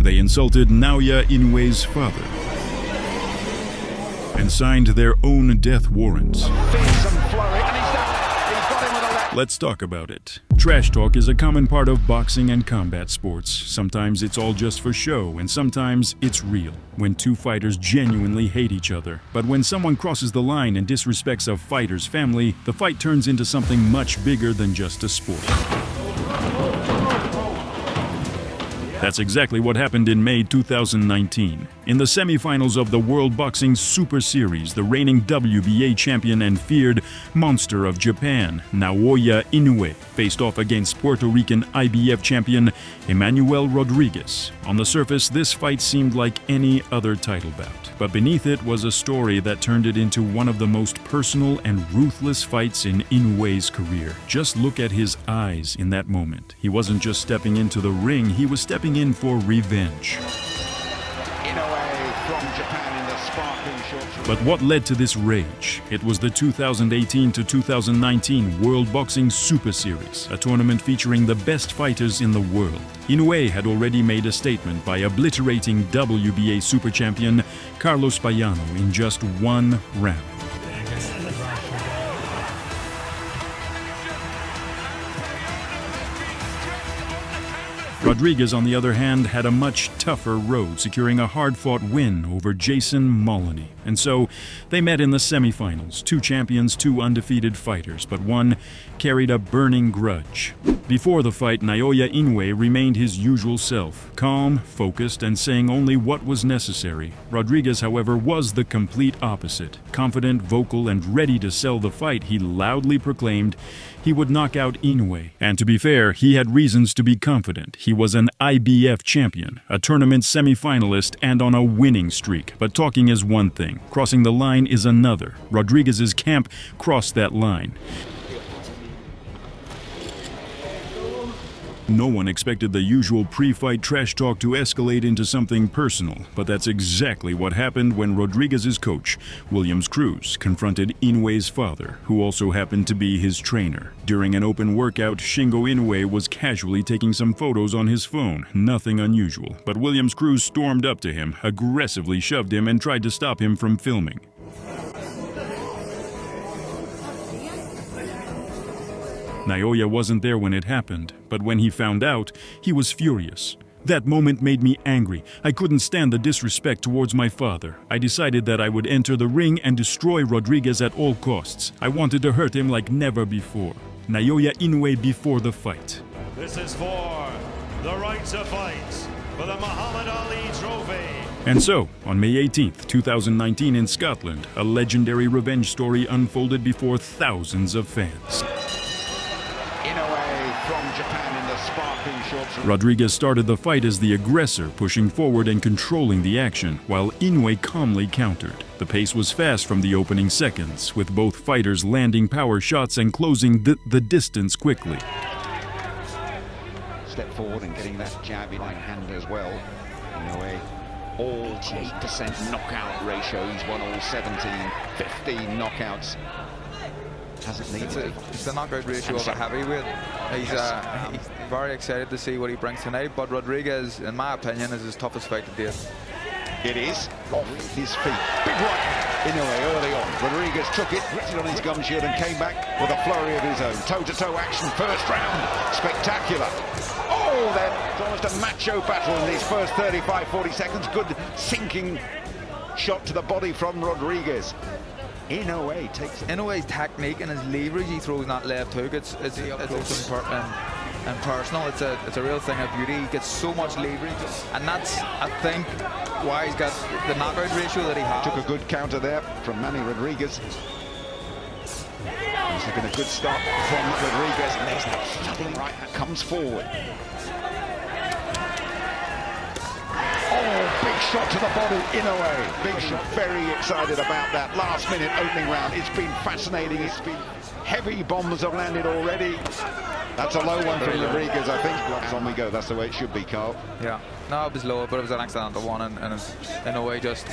They insulted Naoya Inoue's father and signed their own death warrants. Let's talk about it. Trash talk is a common part of boxing and combat sports. Sometimes it's all just for show, and sometimes it's real, when two fighters genuinely hate each other. But when someone crosses the line and disrespects a fighter's family, the fight turns into something much bigger than just a sport. That's exactly what happened in May 2019. In the semifinals of the World Boxing Super Series, the reigning WBA champion and feared monster of Japan, Naoya Inoue, faced off against Puerto Rican IBF champion Emmanuel Rodriguez. On the surface, this fight seemed like any other title bout, but beneath it was a story that turned it into one of the most personal and ruthless fights in Inoue's career. Just look at his eyes in that moment. He wasn't just stepping into the ring, he was stepping in for revenge. Inoue from Japan in the sparkling shorts. But what led to this rage? It was the 2018 to 2019 World Boxing Super Series, a tournament featuring the best fighters in the world. Inoue had already made a statement by obliterating WBA super champion Carlos Payano in just one round. Rodriguez, on the other hand, had a much tougher road, securing a hard-fought win over Jason Moloney. And so, they met in the semifinals. Two champions, two undefeated fighters, but one carried a burning grudge. Before the fight, Naoya Inoue remained his usual self, calm, focused, and saying only what was necessary. Rodriguez, however, was the complete opposite. Confident, vocal, and ready to sell the fight, he loudly proclaimed he would knock out Inoue. And to be fair, he had reasons to be confident. He was an IBF champion, a tournament semi-finalist, and on a winning streak. But talking is one thing. Crossing the line is another. Rodriguez's camp crossed that line. No one expected the usual pre-fight trash talk to escalate into something personal, but that's exactly what happened when Rodriguez's coach, William Cruz, confronted Inoue's father, who also happened to be his trainer. During an open workout, Shingo Inoue was casually taking some photos on his phone, nothing unusual, but William Cruz stormed up to him, aggressively shoved him, and tried to stop him from filming. Naoya wasn't there when it happened, but when he found out, he was furious. That moment made me angry. I couldn't stand the disrespect towards my father. I decided that I would enter the ring and destroy Rodriguez at all costs. I wanted to hurt him like never before. Naoya Inoue before the fight. This is for the right to fight for the Muhammad Ali Trophy. And so, on May 18th, 2019 in Scotland, a legendary revenge story unfolded before thousands of fans. From Japan in the sparkling shorts. Rodriguez started the fight as the aggressor, pushing forward and controlling the action, while Inoue calmly countered. The pace was fast from the opening seconds, with both fighters landing power shots and closing the distance quickly. Step forward and getting that jab in hand as well. Inoue, all 8% knockout ratio. He's won all 17, 15 knockouts. Hasn't needed it's the knockout ratio of a heavyweight. He's very excited to see what he brings tonight, but Rodriguez, in my opinion, is his toughest fight to date. It is off his feet. Big right. Inoue early on. Rodriguez took it, rested on his gum shield and came back with a flurry of his own. Toe-to-toe action, first round. Spectacular. Oh, it's almost a macho battle in these first 35-40 seconds. Good sinking shot to the body from Rodriguez. Inoue takes it. Inoue's technique and his leverage he throws in that left hook, it's close and personal. It's a real thing of beauty. He gets so much leverage, and that's, I think, why he's got the knockout ratio that he has. Took a good counter there from Manny Rodriguez. It's been a good start from Rodriguez, and there's that doubling right that comes forward. Oh, big shot to the body, Inoue. Big shot, very excited about that last-minute opening round. It's been fascinating. It's been heavy bombs have landed already. That's a low one from Rodriguez, I think. Blocks on we go. That's the way it should be, Carl. Yeah. No, it was low, but it was an accidental one, and Inoue just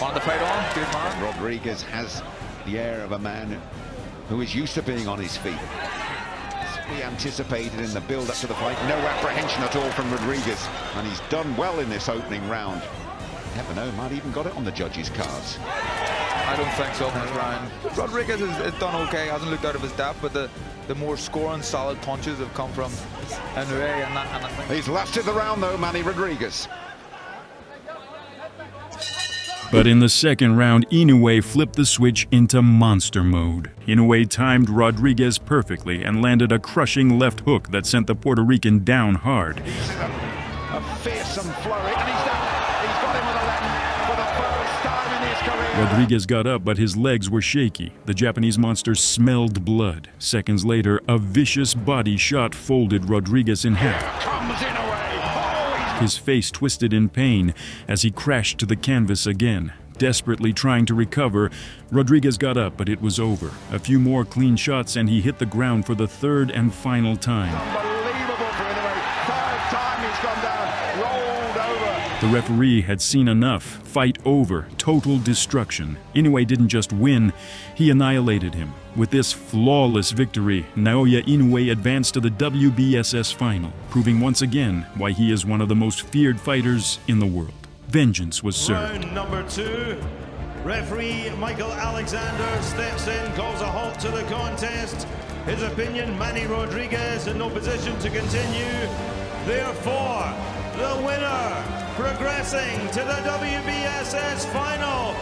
wanted to fight on. Good man. Rodriguez has the air of a man who is used to being on his feet. We anticipated in the build-up to the fight. No apprehension at all from Rodriguez, and he's done well in this opening round. Never know, might even got it on the judges' cards. I don't think so in this round. Rodriguez has done okay, hasn't looked out of his depth, but the more scoring, solid punches have come from Inoue, and I think He's lasted the round though, Manny Rodriguez. But in the second round, Inoue flipped the switch into monster mode. Inoue timed Rodriguez perfectly and landed a crushing left hook that sent the Puerto Rican down hard. He's in a fearsome flurry, and he's done. He's got him with a left for the first time in his career. Rodriguez got up, but his legs were shaky. The Japanese monster smelled blood. Seconds later, a vicious body shot folded Rodriguez in half. Here comes Inoue. His face twisted in pain as he crashed to the canvas again. Desperately trying to recover, Rodriguez got up, but it was over. A few more clean shots and he hit the ground for the third and final time. Unbelievable for Inoue. Third time he's gone down, rolled over. The referee had seen enough. Fight over. Total destruction. Inoue didn't just win, he annihilated him. With this flawless victory, Naoya Inoue advanced to the WBSS final, proving once again why he is one of the most feared fighters in the world. Vengeance was served. Round number 2. Referee Michael Alexander steps in, calls a halt to the contest. His opinion, Manny Rodriguez in no position to continue. Therefore, the winner, progressing to the WBSS final,